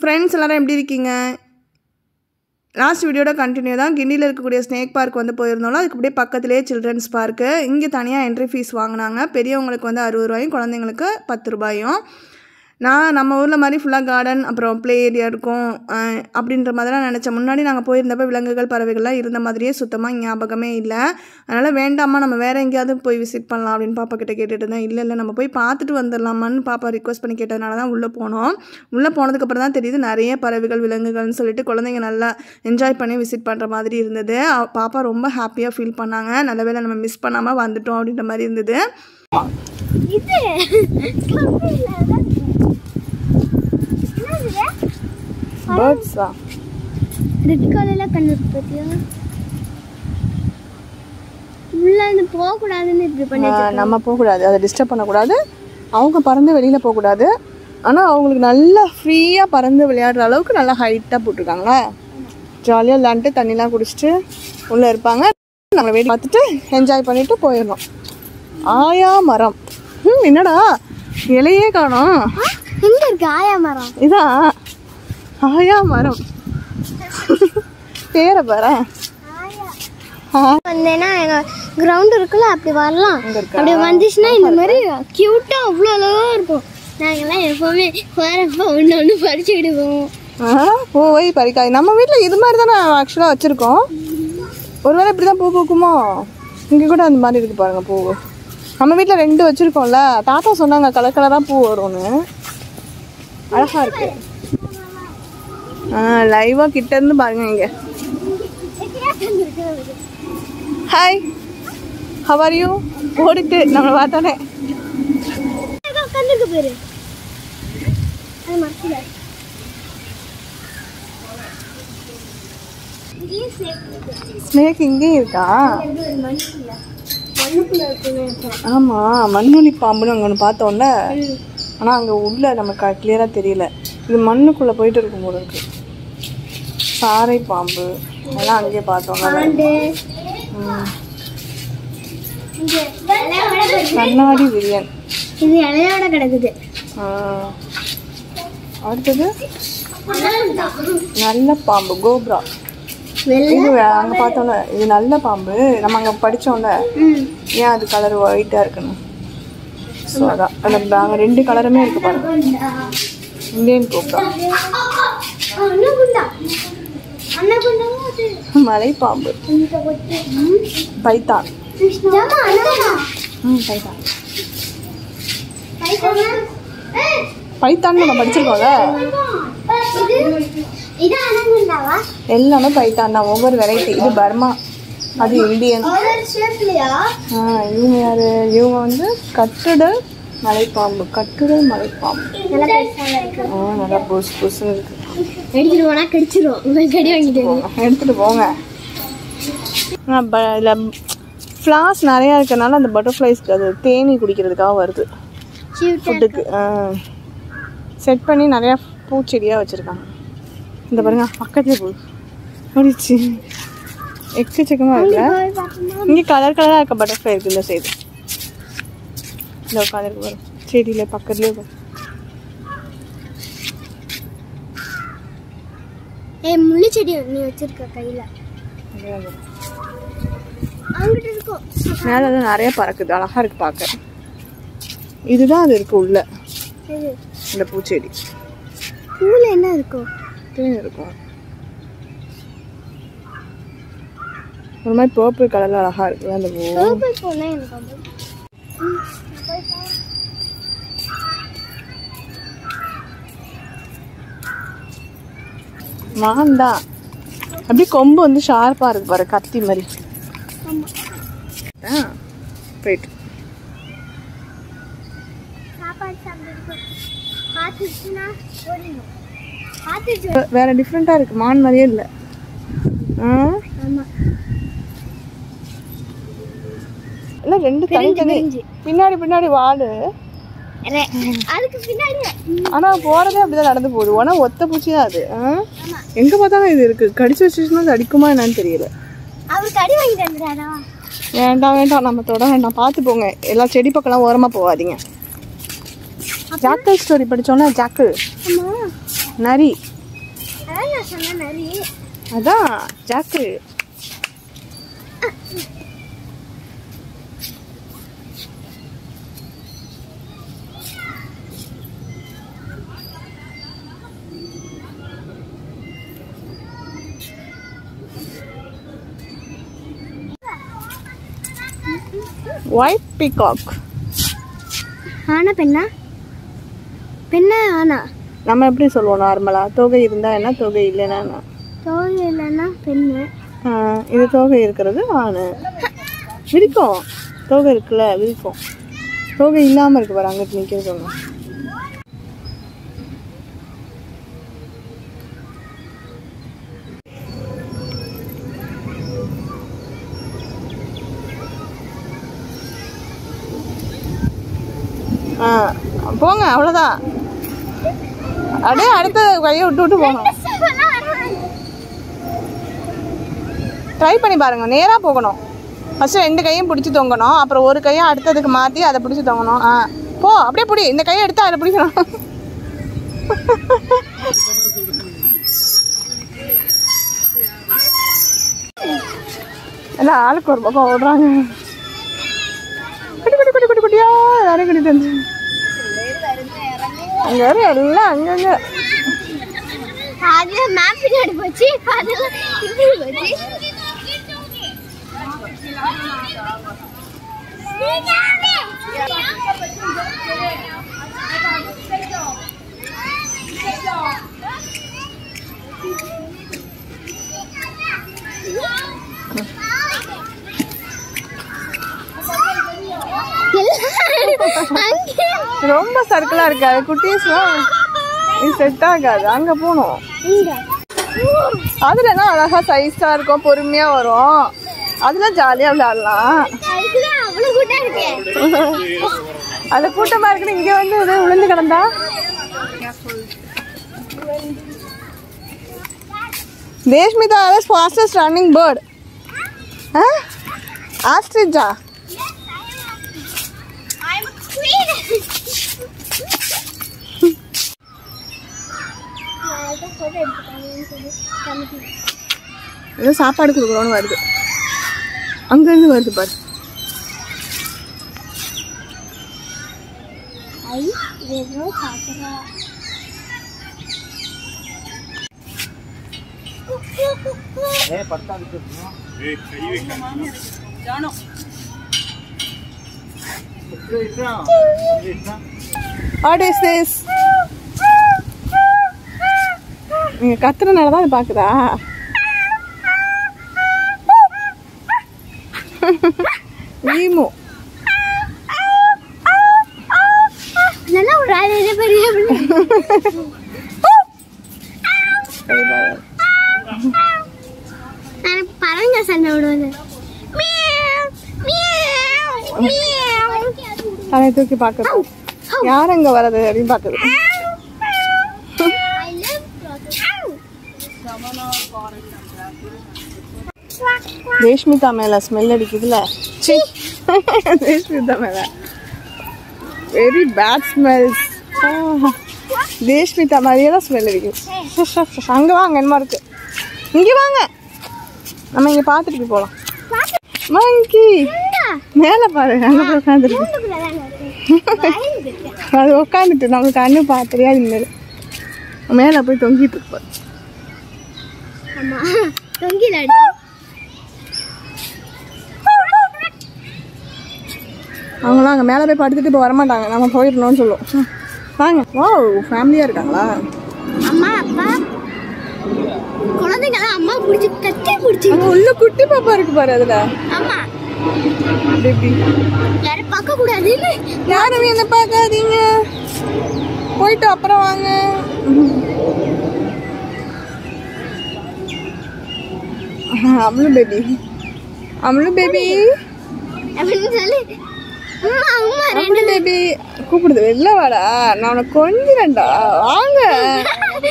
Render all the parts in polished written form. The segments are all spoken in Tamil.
ஃப்ரெண்ட்ஸ் எல்லாரும் எப்படி இருக்கீங்க? லாஸ்ட் வீடியோட கண்டினியூ தான். கிண்டியில் இருக்கக்கூடிய ஸ்னேக் பார்க் வந்து போயிருந்தோம். அதுக்கு அப்படியே பக்கத்துலேயே சில்ட்ரன்ஸ் பார்க்கு. இங்கே தனியாக என்ட்ரி ஃபீஸ் வாங்கினாங்க. பெரியவங்களுக்கு வந்து 60 ரூபாயும் குழந்தைங்களுக்கு 10 ரூபாயும். நம்ம ஊரில் மாதிரி ஃபுல்லாக கார்டன் அப்புறம் ப்ளே ஏரியா இருக்கும் அப்படின்ற மாதிரிலாம் நினச்சேன். முன்னாடி நாங்கள் போயிருந்தப்போ விலங்குகள் பறவைகள்லாம் இருந்த மாதிரியே சுத்தமாக ஞாபகமே இல்லை. அதனால் வேண்டாமா நம்ம வேறு எங்கேயாவது போய் விசிட் பண்ணலாம் அப்படின்னு பாப்பா கிட்டே கேட்டுட்டு இருந்தேன். இல்லை நம்ம போய் பார்த்துட்டு வந்துடலாமான்னு பாப்பா ரிக்வஸ்ட் பண்ணி கேட்டதுனால தான் உள்ளே போனோம். உள்ளே போனதுக்கப்புறம் தான் தெரியுது நிறைய பறவைகள் விலங்குகள்னு சொல்லிட்டு குழந்தைங்க நல்லா என்ஜாய் பண்ணி விசிட் பண்ணுற மாதிரி இருந்தது. பாப்பா ரொம்ப ஹாப்பியாக ஃபீல் பண்ணாங்க. நல்ல வேளை நம்ம மிஸ் பண்ணாமல் வந்துட்டோம் அப்படின்ற மாதிரி இருந்தது. பேர்ட்ஸா ரெட் கலர்ல கண்ணு பத்தியா உள்ள இருந்து போக கூடாதுன்னு இப்படி பண்ணிட்டு நம்ம போக கூடாது, அதை டிஸ்டர்ப் பண்ண கூடாது. அவங்க பறந்து வெளியில போக கூடாது. ஆனா அவங்களுக்கு நல்லா ஃப்ரீயா பறந்து விளையாடுற அளவுக்கு நல்லா ஹைட்டா போட்டுருக்காங்க. ஜாலியா விளையாண்டுட்டு தண்ணிலாம் குடிச்சிட்டு உள்ள இருப்பாங்க. நம்மளை வேடி பார்த்துட்டு என்ஜாய் பண்ணிட்டு போயிடணும். ஆயா மரம். என்னடா இலையே காணோம். எங்க இருக்கு ஆயா மரம்? இதான் ஆயா மரம். பேரை பாரு. வந்தேன்னா எங்க கிரவுண்ட் இருக்குல்ல, அப்படி வரலாம். அப்படி வந்துச்சுன்னா இந்த மாதிரி கியூட்டா அவ்வளோ அழகா இருக்கும். நாங்கெல்லாம் எப்பவுமே வரப்போ ஒன்று ஒன்று பறிச்சுக்கிடுவோம். பூவை பறிக்காய். நம்ம வீட்டில் இது மாதிரி தானே ஆக்சுவலாக வச்சுருக்கோம். ஒருவேளை இப்படி தான் பூ பூக்குமோ? இங்கே கூட அந்த மாதிரி இருக்குது பாருங்கள் பூ. நம்ம வீட்டில் 2 வச்சுருக்கோம்ல. தாத்தா சொன்னாங்க கலர் கலராக பூ வரும்னு. அழகாக இருக்கு. லைவாக கிட்டேருந்து பாருங்க. இங்கே ஹாய் ஹவ் ஆர் யூ ஓடிட்டு நம்மளை பார்த்தானே. ஸ்னேக் இங்கேயும் இருக்கா? ஆமாம், மண்ணுளி பாம்புன்னு அங்கே ஒன்று பார்த்தோம்ல. ஆனால் அங்கே உள்ள நமக்கு கிளியராக தெரியல. இது மண்ணுக்குள்ளே போயிட்டு இருக்கும் போல இருக்கு. சாரை பாம்பு அதெல்லாம் அங்கேயே பார்த்தோம். கண்ணாடி விரியன் இது இலையோட கிடக்குது. அடுத்தது நல்ல பாம்பு கோப்ரா. இது அங்கே பார்த்தோம்ல, இது நல்ல பாம்பு. நம்ம அங்கே படித்தோம்ல, ஏன் அது கலர் ஒயிட்டாக இருக்குன்னு. ஸோ அதான் அந்த அங்கே 2 கலருமே இருக்கு பாருங்க. Indian cobra. மலைப்பாம்பு. பைத்தான். பைத்தான் நம்ம படிச்சிருக்கோம்ல. எல்லாமே பைத்தான் தான், ஒவ்வொரு வெரைட்டி. இது பர்மா, அது இந்தியன். இவங்க யாரு? இவங்க வந்து கட்டுடல் மலைப்பாம்பு. கட்டுடல் மலைப்பாம்பு நல்லா புதுசு புதுசுன்னு இருக்கு. எடுத்துட்டு போனா கடிச்சிடும். கடி வாங்கிட்டு எடுத்துட்டு போங்க. இதில் ஃப்ளார்ஸ் நிறையா இருக்கிறதுனால அந்த பட்டர்ஃப்ளைஸ்க்கு அது தேனி குடிக்கிறதுக்காக வருது. ஃபுட்டுக்கு செட் பண்ணி நிறையா பூச்செடியாக வச்சுருக்காங்க. இந்த பாருங்க பக்கத்துல போய் முடிச்சு எக்கச்சக்கமாக இருக்குல்ல. இங்கே கலர் கலராக இருக்க பட்டர்ஃப்ளை இருக்குது இந்த சைடு. இந்த உட்காந்துருக்கு பாருங்க செடியில் பக்கத்துலேயே பாருங்க. முள்ளு செடி நீ வச்சிருக்க கையில் அங்கிட்டு இருக்கும். மேலே தான் நிறைய பறக்குது, அழகாக இருக்குது பார்க்க. இதுதான் அது இருக்குது உள்ள இந்த பூச்செடி. பூவில் என்ன இருக்கும்? தேன் இருக்கும். ஒரு மாதிரி பர்பிள் கலரில் அழகாக இருக்குது அந்த பூ. பர்பிள் பூனா எனக்கு மான் தான். அப்படியே கொம்பு வந்து ஷார்ப்பாக இருக்கு பாரு, கத்தி மாதிரி. போயிட்டு வேற டிஃப்ரெண்டா இருக்கு. மான் மாதிரியே இல்லை. இல்லை 2 தனித்தனி. பின்னாடி பின்னாடி வாடு. ஆனா போறதே அப்படிதான் நடந்து போகுது. ஆனா ஒத்த பூச்சி தான் அது. எங்க பார்த்தாலும் இது இருக்கு. கடிச்சு வச்சுச்சுன்னா அது அடிக்குமா என்னன்னு தெரியல. வேண்டாம் வேண்டாம், நம்ம தொட வேண்டாம். பார்த்து போங்க. எல்லா செடி பக்கம்லாம் ஓரமா போகாதீங்க. ஜாக்கல் ஸ்டோரி படிச்சோம்னா, ஜாக்கல் நரி. அதான் நான் சொன்ன நரி. அதான் ஜாக்கு. White peacock. ஆனா பெண்ணா? பெண்ணா ஆனா? நம்ம எப்படி சொல்லுவோம் நார்மலா? தொகை இருந்தா என்ன, தொகை இல்லைன்னா என்ன? தோகை இல்லைன்னா பெண்ணு. இது தொகை இருக்கிறது ஆணு. விரிக்கும். தொகை இருக்குல்ல விரிக்கும். தொகை இல்லாம இருக்கு பாரு, அங்கிட்டு நிற்கிறவங்க. போங்க அவ்வளோதான். அப்படியே அடுத்த கையை விட்டு விட்டு போகணும். ட்ரை பண்ணி பாருங்க. நேராக போகணும். ஃபஸ்ட்டு 2 கையும் பிடிச்சி தொங்கணும். அப்புறம் ஒரு கையை அடுத்ததுக்கு மாற்றி அதை பிடிச்சி தொங்கணும். போ அப்படியே பிடி. இந்த கையை எடுத்து அதை பிடிக்கணும். எல்லாம் ஆளுக்கு ஒரு பக்கம் ஓடுறாங்க. குட்டி குட்டி குட்டி குட்டி குட்டியா எல்லாரும் கூட்டிட்டு வந்து அங்கே எல்லாம் அங்கங்க அது மேப் பின்னாடி போச்சு. அதெல்லாம் இப்படி போச்சு. ரொம்ப சர்க்கிளா இருக்காது. குட்டீஸ்லாம் இது செட் ஆகாது. அங்க போகணும். அதுல என்ன அழகா சைஸா இருக்கும், பொறுமையா வரும். அதுல ஜாலியா விளையாடலாம். அது கூட்டமா இருக்கு. இங்க வந்து விழுந்து கிடந்தா தேஷ்மிதா fastest running bird. ஆஸ்ட்ரிச்சா? ஏதோ சாப்பாடு கொடுக்குறோன்னு வருது. அங்கேருந்து வருது பாரு. What is this? நீங்க கத்துறனால தான் அது பாக்குதா? ஈமோ நல்லா ஒரு ஆளே பெரிய பறங்க சண்டை விடுவது. அதை தூக்கி பாக்குது. யார் அங்க வர்றது அப்படின்னு பாக்குது. தேஷ்மிதா மேல ஸ்மெல் அடிக்குதுல. தேஷ்மிதா மேல வெரி பேட் ஸ்மெல்ஸ். தேஷ்மிதா மாதிரியே தான் ஸ்மெல் அடிக்குது. அங்க வாங்க, என்னமா இருக்கு. இங்க வாங்க, நம்ம இங்க பாத்துட்டு போலாம். மங்கி மேல பாரு, அங்க போய் உட்காந்துருக்கு. அது உட்காந்துட்டு நம்மளுக்கு கண்ணு பார்த்துறியா? இனிமேல் மேல போய் தொங்கிட்டு இருப்பாரு. அவங்களாம் அங்கே மேலே போய் படுத்துட்டு இப்போ வரமாட்டாங்க. நம்ம போயிடணும்னு சொல்லுவோம். வாங்க. வா, ஃபேமிலியாக இருக்காங்களா? அம்மா அப்பா குழந்தைங்களாம் அம்மா பிடிச்சி கட்டி பிடிச்சி. உள்ள குட்டி பாப்பா இருக்கு பாரு. அதுல ஆமா பேபி. யாரும் பார்க்க கூடாது. யாரும் என்ன பார்க்காதீங்க, போயிட்டு அப்புறம் வாங்க. அம்லு பேபி, அம்லு பேபி அப்படின்னு சொல்லி அம்மா அம்மா ரெண்டு பேபி கூப்பிடுது. வெளில வாடா, நான் உனக்கு கொஞ்சிரண்டா. வாங்க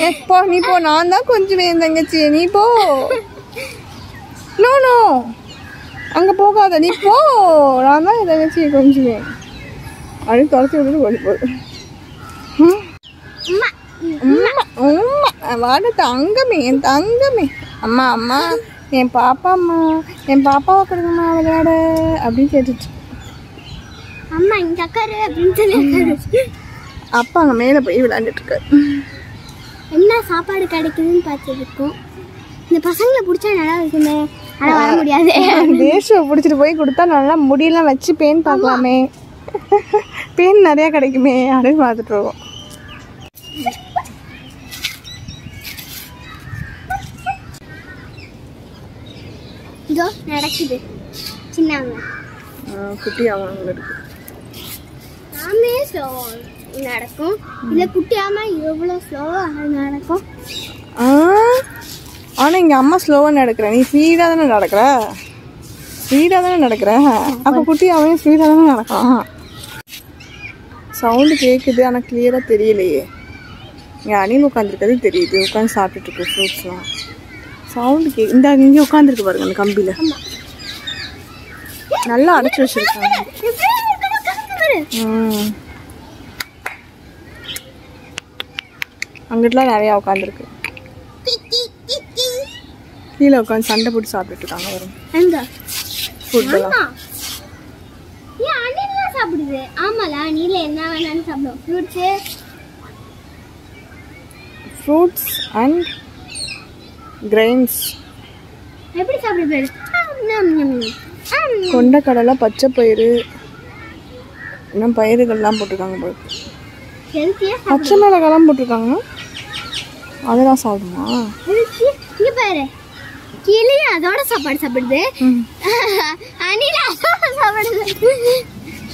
எப்போ நீ போ. நான் தான் கொஞ்சுவேன் தங்கச்சி, நீ போ. நோ நோ, அங்கே போகாத, நீ போ. நான் தான் என் தங்கச்சி கொஞ்சுவேன் அப்படின்னு துரத்தி விட்டுட்டு ஓடி போகுது. உம்மா உம்மா வாட தங்கமே, என் தங்கமே. அம்மா அம்மா என் பாப்பா அம்மா, என் பாப்பாவை கொடுங்கம்மா விளையாட அப்படின்னு கேட்டுச்சு. அம்மா இங்க அக்காரு அப்படின்னு சொல்லி அப்பா அங்கே மேலே போய் விளையாண்டுட்டு இருக்காரு. என்ன சாப்பாடு கிடைக்குதுன்னு பார்த்துருக்கோம். இந்த பசங்களை பிடிச்சா நல்லா இருக்குமே, ஆனால் வர முடியாது. தேஷுவை பிடிச்சிட்டு போய் கொடுத்தா நல்லா முடியெல்லாம் வச்சு பேன் பார்க்கலாமே, பேன் நிறையா கிடைக்குமே அப்படின்னு பார்த்துட்டு இருக்கோம். இதோ நடக்குது சின்னவங்க குட்டி அவங்க இருக்கு. நாமே ஸ்லோவா நடக்கும், இல்லை குட்டியாம எவ்வளோ ஸ்லோவாக நடக்கும். ஆனால் இங்கே அம்மா ஸ்லோவாக நடக்கிறேன், நீ ஸ்பீடாக தானே நடக்கிற, ஸ்பீடாக தானே நடக்கிற. அப்போ குட்டி அவன் ஸ்பீடாக தானே நடக்கான். சவுண்டு கேட்குது ஆனால் கிளியராக தெரியலையே. இங்கே அணில் உட்காந்துருக்கிறது தெரியுது, உட்காந்து சாப்பிட்டுருக்கு ஃப்ரூட்ஸ்லாம். சவுண்டு இந்த இங்கே உட்காந்துருக்கு பாருங்க அந்த கம்பியில், நல்லா அடைச்சி வச்சிருக்காங்க. அங்கிட்டலாம் நிறையா உட்காந்துருக்கு. கீழே உட்காந்து சண்டை போட்டு சாப்பிட்டுட்டு இருக்காங்க. வரும் ஃபுட்டெல்லாம் சாப்பிடுது. ஆமால நீல என்ன வேணாலும் சாப்பிடும். ஃப்ரூட்ஸ் அண்ட் கிரெயின்ஸ் எப்படி சாப்பிடுது? கொண்டைக்கடலை, பச்சை பயிறு, இன்னும் பயிறுகள்லாம் போட்டிருக்காங்க போல. பச்சை மிளகாலாம் போட்டிருக்காங்க, அதெல்லாம் சாப்பிடுமா? இங்க பாரு, கிளி அதோட சாப்பாடு சாப்பிடுது, அணில் அதோட சாப்பிடுது.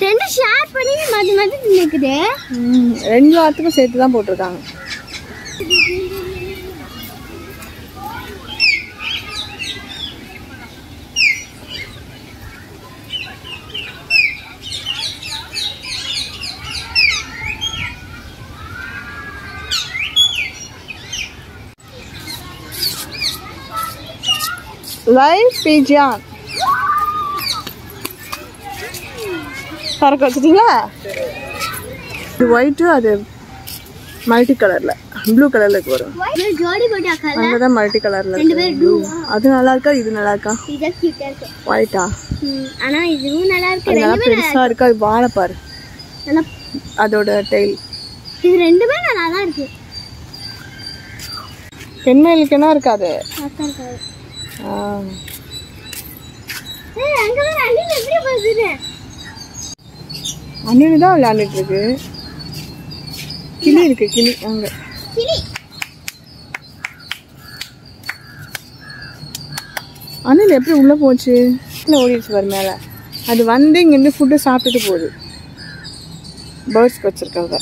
ரெண்டு ஷேர் பண்ணி மதி மதி நிக்குது. ரெண்டு வாரத்துக்கும் சேர்த்து தான் போட்டிருக்காங்க. லைவ் பிஜியான் பறக்க வச்சுட்டீங்களா? இது ஒயிட்டு, அது மல்டி கலரில் ப்ளூ கலரில் வரும். அங்கே தான் மல்டி கலரில் இருக்கு. அது நல்லா இருக்கா, இது நல்லா இருக்கா? ஒயிட்டா? ஆனால் இதுவும் நல்லா இருக்கு. நல்லா பெருசாக இருக்கு. அது வாழை பாரு, அதோட டெய்ல். இது ரெண்டுமே நல்லா தான் இருக்கு. பெண்மயிலுக்கு என்ன இருக்காது. அணில் தான் விளையாண்டுட்டு இருக்கு. கிளி இருக்கு, கிளி அங்க. அணில் எப்படி உள்ள போச்சு? ஓடிடுச்சு பாரு மேல. அது வந்து இங்கிருந்து ஃபுட்டு சாப்பிட்டுட்டு போகுது. பேர்ட்ஸ்க்கு வச்சிருக்காங்க.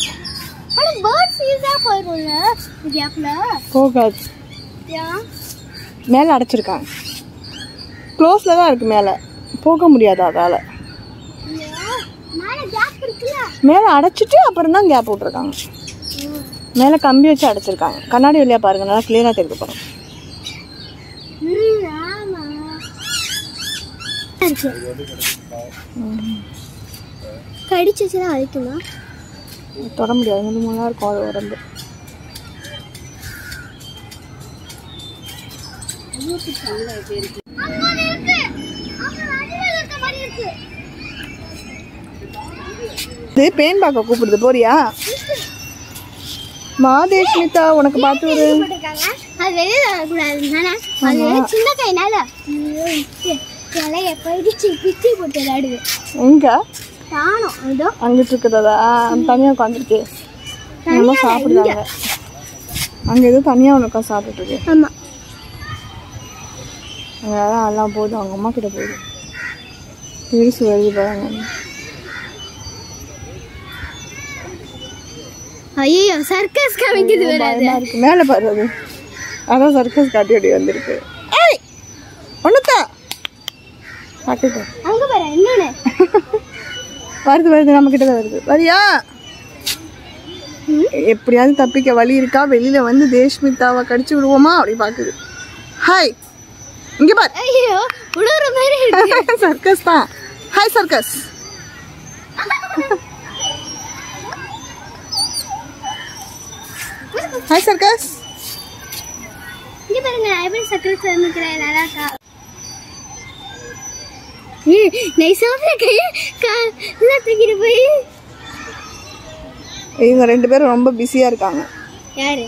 போகாது, மேலே அடைச்சிருக்காங்க. க்ளோஸில் தான் இருக்குது, மேலே போக முடியாது. அதால் மேலே அடைச்சிட்டு அப்புறம் தான் கேப் விட்ருக்காங்க. மேலே கம்பி வச்சு அடைச்சிருக்காங்க. கண்ணாடி வழியாக பாருங்கள், நல்லா கிளியராக தெரிஞ்சு போகிறோம். கடிச்சுன்னா அழிக்குமா? தொட முடியாது, வந்து நல்லா இருக்கும் அது உடம்பு. இது பேன் பார்க்க கூப்பிடுது, போறியா? மாதேஷ்மிதா உனக்கு பார்த்து ஒரு அது வெளியே வரக்கூடாது. அது சின்ன கைனால பிச்சு பிச்சு போட்டு விளையாடுது. எங்க காணோம், இதோ அங்கிட்டு இருக்கிறதா? தனியாக உட்காந்துருக்கு, நல்லா சாப்பிடுதாங்க. அங்கே எதுவும் தனியாக ஒன்று உட்காந்து சாப்பிட்டுட்டு இருக்கு. ஆமாம், அங்கே தான் எல்லாம் போகுது, அவங்க அம்மா கிட்ட போகுது. பெருசு வருது பாருங்க. ஐயோ சர்க்கஸ் காமிக்குது. இருக்கு மேலே பாரு, அது அதான் சர்க்கஸ் காட்டி அப்படி வந்திருக்கு. ஒன்றுத்தா காட்டுட்டு அங்கே பாரு, இன்னொன்று வருது வருது, நம்ம கிட்ட தான் வருது. வரியா? எப்படியாவது தப்பிக்க வழி இருக்கா? வெளியில வந்து தேஷ்மிதாவை கடிச்சு விடுவோமா அப்படி பாக்குது. ஹாய், இங்க பாரு. ஐயோ உடுற மாதிரி இருக்கு. சர்க்கஸ் தான். Hi circus. Hi circus. பேர் சக்கரை சேர்ந்துக்கிறேன் நல்லாக்கா நைஸாக தூக்கிட்டு போய் இவங்க 2 பேரும் ரொம்ப பிஸியாக இருக்காங்க. யாரு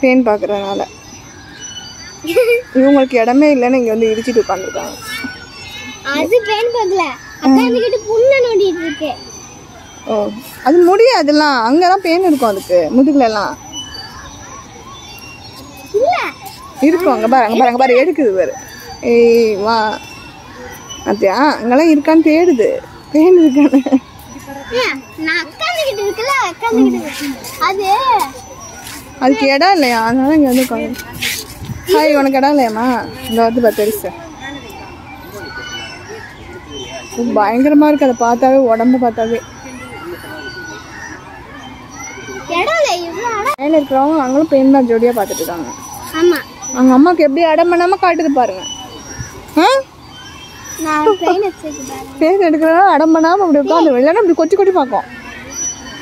பேன் பார்க்குறதுனால. இவங்களுக்கு இடமே இல்லைன்னு இங்கே வந்து இடிச்சிட்டு உட்காந்துருக்காங்க. அது பேன் பார்க்கல அக்கா கிட்ட புண்ணு நோண்டிட்டு இருக்கு. ஓ அது முடியாதுலாம், அங்கே தான் பேன் இருக்கும் அதுக்கு முதுகுலலாம் இருக்கும். அங்கே பாரு எடுக்குது பாரு. ஏய் வா அப்படியா அங்கெல்லாம் இருக்கான்னு தேடுது, பேன் இருக்கான்னு. அதுக்கு இடம் இல்லையா, அதனால இங்கே வந்து உட்காந்து. ஹாய் உனக்கு இடம் இல்லையாம்மா? இங்கே வந்து பார்த்து பெருசு பயங்கரமாக இருக்குது. அதை பார்த்தாவே உடம்பு பார்த்தாவே. மேலே இருக்கிறவங்க அங்களும் பெயின் தான் ஜோடியாக பார்த்துட்டு இருக்காங்க. அவங்க அம்மாவுக்கு எப்படி இடம் பண்ணாமல் காட்டுது பாருங்க. பேன் எடுக்கிறதா அடம் பண்ணாமல் அப்படி உட்காந்து இல்லைன்னா அப்படி கொச்சி கொச்சி பார்க்கும்.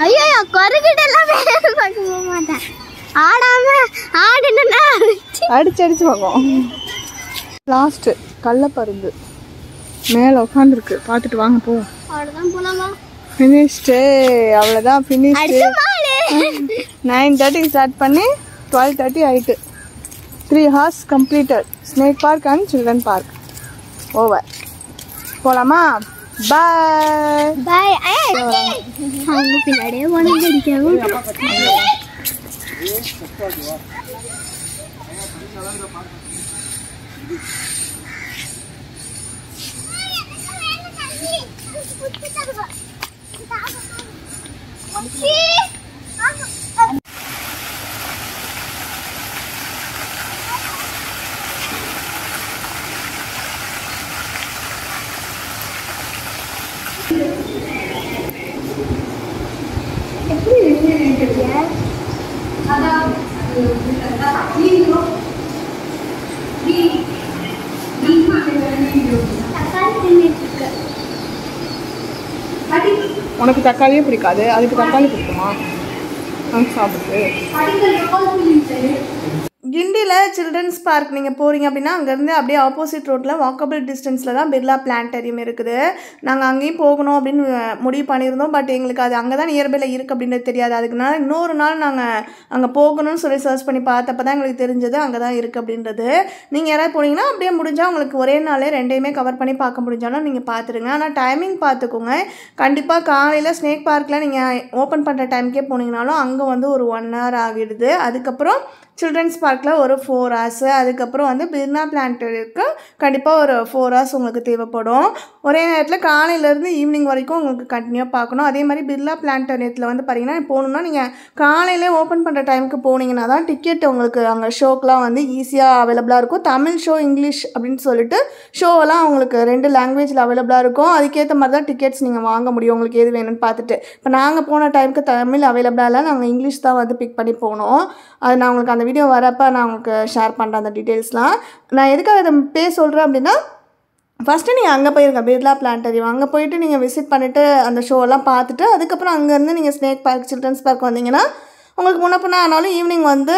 ஐயோ குறைக்கிட்டெல்லாம் பார்க்க போக மாட்டேன். ஆடாம ஆடுனா அடிச்சு பார்க்கும். லாஸ்ட்டு கள்ளப்பருந்து மேலே உட்காந்துருக்கு, பார்த்துட்டு வாங்க போ. அவ்வளோதான் போலாமா? ஃபினிஷ்டு, அவ்வளோதான் ஃபினிஷ்டு. 9:30 ஸ்டார்ட் பண்ணி 12:30 ஆயிட்டு. 3 hours completed. Snake park and children park over. போகலாமா? பாய் பாய். அவங்க பின்னாடியே ஒன்று அடிக்கிறாங்க. உனக்கு தக்காளியே பிடிக்காது, அதுக்கு தக்காளி பிடிக்குமா? சாப்பிட்டு கிண்டியில் சில்ட்ரன்ஸ் பார்க் நீங்கள் போகிறீங்க அப்படின்னா அங்கேருந்து அப்படியே ஆப்போசிட் ரோட்டில் வாக்கபிள் டிஸ்டன்ஸில் தான் பிர்லா பிளானட்டரியம் இருக்குது. நாங்கள் அங்கேயும் போகணும் அப்படின்னு முடிவு பண்ணியிருந்தோம். பட் எங்களுக்கு அது அங்கே தான் நியர்பையில் இருக்குது அப்படின்றது தெரியாது. அதுக்குனால இன்னொரு நாள் நாங்கள் அங்கே போகணும்னு சொல்லி சர்ச் பண்ணி பார்த்தப்ப தான் எங்களுக்கு தெரிஞ்சது அங்கே தான் இருக்குது அப்படின்றது. நீங்கள் யாராவது போனீங்கன்னா அப்படியே முடிஞ்சால் உங்களுக்கு ஒரே நாளே 2யுமே கவர் பண்ணி பார்க்க முடிஞ்சாலும் நீங்கள் பார்த்துருங்க. ஆனால் டைமிங் பார்த்துக்கோங்க. கண்டிப்பாக காலையில் ஸ்னேக் பார்க்கில் நீங்கள் ஓப்பன் பண்ணுற டைமுக்கே போனீங்கனாலும் அங்கே வந்து ஒரு 1 hour ஆகிடுது. அதுக்கப்புறம் சில்ட்ரன்ஸ் பார்க்கில் ஒரு 4 hours, அதுக்கப்புறம் வந்து பிர்லா பிளானட்டரிக்கு கண்டிப்பாக ஒரு 4 hours உங்களுக்கு தேவைப்படும். ஒரே நேரத்தில் காலையிலேருந்து ஈவினிங் வரைக்கும் உங்களுக்கு கண்டினியூவாக பார்க்கணும். அதே மாதிரி பிர்லா பிளானட்டரியத்தில் வந்து பார்த்தீங்கன்னா போகணுன்னா நீங்கள் காலையிலே ஓப்பன் பண்ணுற டைமுக்கு போனீங்கன்னா தான் டிக்கெட் உங்களுக்கு அங்கே ஷோக்கெலாம் வந்து ஈஸியாக அவைலபிளாக இருக்கும். தமிழ் ஷோ, இங்கிலீஷ் அப்படின்னு சொல்லிட்டு ஷோவெல்லாம் உங்களுக்கு 2 லாங்குவேஜில் அவைலபிளாக இருக்கும். அதுக்கேற்ற மாதிரி தான் டிக்கெட்ஸ் நீங்கள் வாங்க முடியும் உங்களுக்கு எது வேணும்னு பார்த்துட்டு. இப்போ நாங்கள் போன டைமுக்கு தமிழ் அவைலபிளாக இல்லை, நாங்கள் இங்கிலீஷ் தான் வந்து பிக் பண்ணி போனோம். அது நான் உங்களுக்கு அந்த வீடியோ வரப்போ நான் உங்களுக்கு ஷேர் பண்ணுறேன் அந்த டீட்டெயில்ஸ்லாம். நான் எதுக்காக இதை சொல்கிறேன் அப்படின்னா, ஃபஸ்ட்டு நீங்கள் அங்கே போயிருங்க பிர்லா பிளானட்டரியம். அங்கே போயிட்டு நீங்கள் விசிட் பண்ணிவிட்டு அந்த ஷோவெல்லாம் பார்த்துட்டு அதுக்கப்புறம் அங்கேருந்து நீங்கள் ஸ்னேக் பார்க், சில்ட்ரன்ஸ் பார்க் வந்தீங்கன்னா உங்களுக்கு முன்னப்பின்னா ஆனாலும் ஈவினிங் வந்து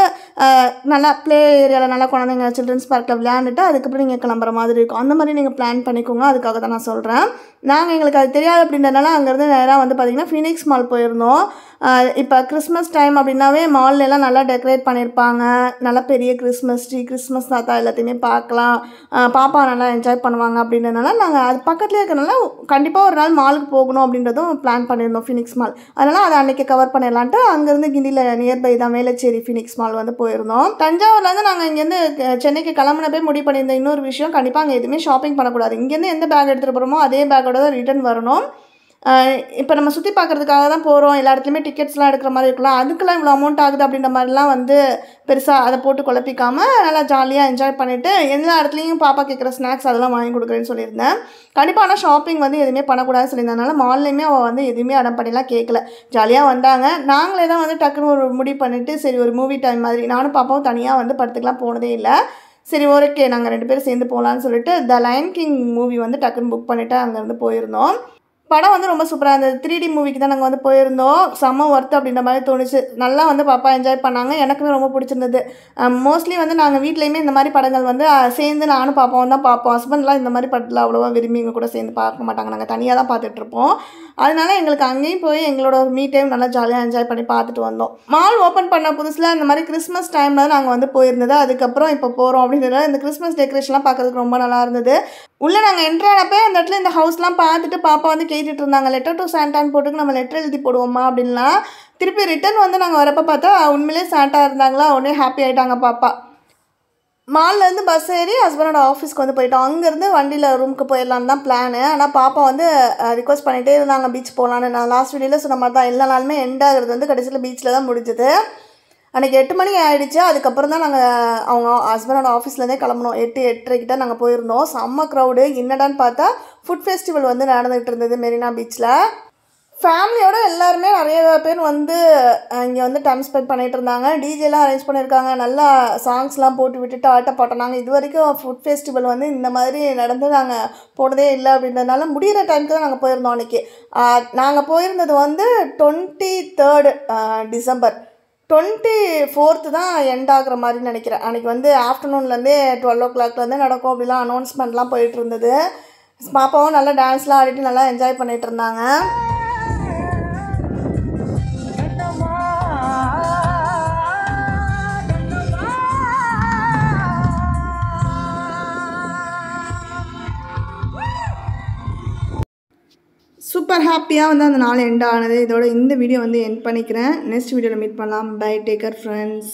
நல்லா ப்ளே ஏரியாவில் நல்லா குழந்தைங்க சில்ட்ரன்ஸ் பார்க்கில் விளையாண்டுட்டு அதுக்கப்புறம் நீங்கள் கிளம்புற மாதிரி இருக்கும். அந்த மாதிரி நீங்கள் பிளான் பண்ணிக்கோங்க. அதுக்காக தான் நான் சொல்கிறேன். நாங்கள் எங்களுக்கு அது தெரியாது அப்படின்றதுனால அங்கேருந்து நேராக வந்து பார்த்திங்கன்னா ஃபீனிக்ஸ் மால் போயிருந்தோம். இப்போ கிறிஸ்மஸ் டைம் அப்படின்னாவே மால்லாம் நல்லா டெக்கரேட் பண்ணியிருப்பாங்க. நல்லா பெரிய கிறிஸ்மஸ் ட்ரீ, கிறிஸ்மஸ் தாத்தா எல்லாத்தையுமே பார்க்கலாம். பாப்பா நல்லா என்ஜாய் பண்ணுவாங்க அப்படின்றதுனால நாங்கள் அது பக்கத்துலேயே இருக்கிறனால கண்டிப்பாக ஒரு நாள் மாலுக்கு போகணும் அப்படின்றதும் பிளான் பண்ணியிருந்தோம், ஃபீனிக்ஸ் மால். அதனால் அதை அன்றைக்கி கவர் பண்ணிடலான்ட்டு அங்கேருந்து கிண்டியில் நியர்பை தான் வேளச்சேரி ஃபீனிக்ஸ் மால் வந்து போயிருந்தோம். தஞ்சாவூர்லேருந்து நாங்கள் இங்கேருந்து சென்னைக்கு கிளம்புனப்பே முடிவு பண்ணியிருந்த இன்னொரு விஷயம், கண்டிப்பாக அங்கே எதுவுமே ஷாப்பிங் பண்ணக்கூடாது. இங்கேருந்து எந்த பேக் எடுத்துகிட்டு போகிறோமோ அதே பேக்கோட தான் ரிட்டர்ன் வரணும். இப்போ நம்ம சுற்றி பார்க்குறதுக்காக தான் போகிறோம், எல்லா இடத்துலையுமே டிக்கெட்ஸ்லாம் எடுக்கிற மாதிரி இருக்கலாம், அதுக்கெல்லாம் இவ்வளோ அமௌண்ட் ஆகுது அப்படின்ற மாதிரிலாம் வந்து பெருசாக அதை போட்டு குழப்பிக்காமல் நல்லா ஜாலியாக என்ஜாய் பண்ணிவிட்டு எல்லா இடத்துலையும் பாப்பா கேட்குற ஸ்நாக்ஸ் அதெல்லாம் வாங்கி கொடுக்குறேன்னு சொல்லியிருந்தேன். கண்டிப்பாக ஆனால் ஷாப்பிங் வந்து எதுவுமே பண்ணக்கூடாதுன்னு சொல்லியிருந்தனால மால்லையுமே அவள் வந்து எதுவுமே அடம் பண்ணிலாம் கேட்கல, ஜாலியாக வந்தாங்க. நாங்களே தான் வந்து டக்குன்னு ஒரு முடிவு பண்ணிவிட்டு சரி ஒரு மூவி டைம் மாதிரி நானும் பாப்பாவும் தனியாக வந்து படத்துக்குலாம் போனதே இல்லை. சரி ஓகே நாங்கள் 2 பேரும் சேர்ந்து போகலான்னு சொல்லிட்டு த லயன் கிங் மூவி வந்து டக்குன்னு புக் பண்ணிவிட்டு அங்கேருந்து போயிருந்தோம். படம் வந்து ரொம்ப சூப்பராக இருந்தது. 3D மூவிக்கு தான் நாங்கள் வந்து போயிருந்தோம். செம்ம ஒர்த்து அப்படின்ற மாதிரி தோணுச்சு. நல்லா வந்து பாப்பா என்ஜாய் பண்ணாங்க. எனக்குமே ரொம்ப பிடிச்சிருந்தது. மோஸ்ட்லி வந்து நாங்கள் வீட்லேயுமே இந்த மாதிரி படங்கள் வந்து சேர்ந்து நானும் பாப்பாவும் தான் பார்ப்போம். ஹஸ்பண்ட்லாம் இந்த மாதிரி படத்தில் அவ்வளோவா விரும்பி எங்கள் கூட சேர்ந்து பார்க்க மாட்டாங்க. நாங்கள் தனியாக தான் பார்த்துட்ருப்போம். அதனால எங்களுக்கு அங்கேயும் போய் எங்களோட மீ டைம் நல்லா ஜாலியாக என்ஜாய் பண்ணி பார்த்துட்டு வந்தோம். மால் ஓப்பன் பண்ண புதுசில் இந்த மாதிரி கிறிஸ்மஸ் டைமில் தான் நாங்கள் வந்து போயிருந்தது. அதுக்கப்புறம் இப்போ போகிறோம் அப்படின்றதுனால இந்த கிறிஸ்மஸ் டெக்கரேஷன்லாம் பார்க்கறதுக்கு ரொம்ப நல்லா இருந்தது. உள்ளே நாங்கள் என்ட்ரானப்போ அந்த இடத்துல இந்த ஹவுஸ்லாம் பார்த்துட்டு பாப்பா வந்து கேட்டுட்டு இருந்தாங்க. லெட்டர் டு சாண்டான்னு போட்டுக்கு நம்ம லெட்டர் எழுதி போடுவோமா அப்படின்லாம். திருப்பி ரிட்டன் வந்து நாங்கள் வரப்போ பார்த்தா உண்மையிலே சாண்டா இருந்தாங்களா. உடனே ஹாப்பி ஆகிட்டாங்க பாப்பா. மால்லேருந்து பஸ் ஏறி ஹஸ்பண்டோட ஆஃபீஸ்க்கு வந்து போயிட்டோம். அங்கேருந்து வண்டியில் ரூமுக்கு போயிடலான்னு தான் பிளானு. ஆனால் பாப்பா வந்து ரிக்வஸ்ட் பண்ணிகிட்டே இருந்தாங்க பீச் போகலான்னு. நான் லாஸ்ட் வீடியோவில் சொன்ன மாதிரி தான் எல்லா நாளுமே எண்ட் ஆகிறது வந்து கடைசியில் பீச்சில் தான் முடிஞ்சுது. அன்றைக்கி 8 மணி ஆகிடுச்சு. அதுக்கப்புறம் தான் நாங்கள் அவங்க ஹஸ்பண்டோட ஆஃபீஸ்லேருந்தே கிளம்பணும். 8:30 நம்ம போயிருந்தோம். செம்ம க்ரௌடு. என்னடான்னு பார்த்தா ஃபுட் ஃபெஸ்டிவல் வந்து நடந்துகிட்டு இருந்தது மெரினா பீச்சில். ஃபேமிலியோட எல்லாருமே நிறைய பேர் வந்து இங்கே வந்து டைம் ஸ்பெண்ட் பண்ணிகிட்டு இருந்தாங்க. டிஜேலாம் அரேஞ்ச் பண்ணியிருக்காங்க. நல்லா சாங்ஸ்லாம் போட்டு விட்டுட்டு ஆட்ட போட்டோம். நாங்கள் இது வரைக்கும் ஃபுட் ஃபெஸ்டிவல் வந்து இந்த மாதிரி நடந்து நாங்கள் போனதே இல்லை அப்படின்றதுனால முடிகிற டைமுக்கு தான் நாங்கள் போயிருந்தோம். அன்றைக்கி நாங்கள் போயிருந்தது வந்து 23 டிசம்பர். 24th தான் எண்ட் ஆகிற மாதிரி நினைக்கிறேன். அன்றைக்கி வந்து ஆஃப்டர்நூன்லேருந்தே 12 o'clockலேருந்தே நடக்கும் அப்படிலாம் அனௌன்ஸ்மெண்ட்லாம் போயிட்டு இருந்தது. பாப்பாவும் நல்லா டான்ஸ்லாம் ஆடிட்டு நல்லா என்ஜாய் பண்ணிகிட்டு இருந்தாங்க. சூப்பர் ஹாப்பியாக வந்து அந்த நாள் எண்ட் ஆனது. இதோட இந்த வீடியோ வந்து எண்ட் பண்ணிக்கிறேன். நெக்ஸ்ட் வீடியோவில் மீட் பண்ணலாம். Bye, take care friends.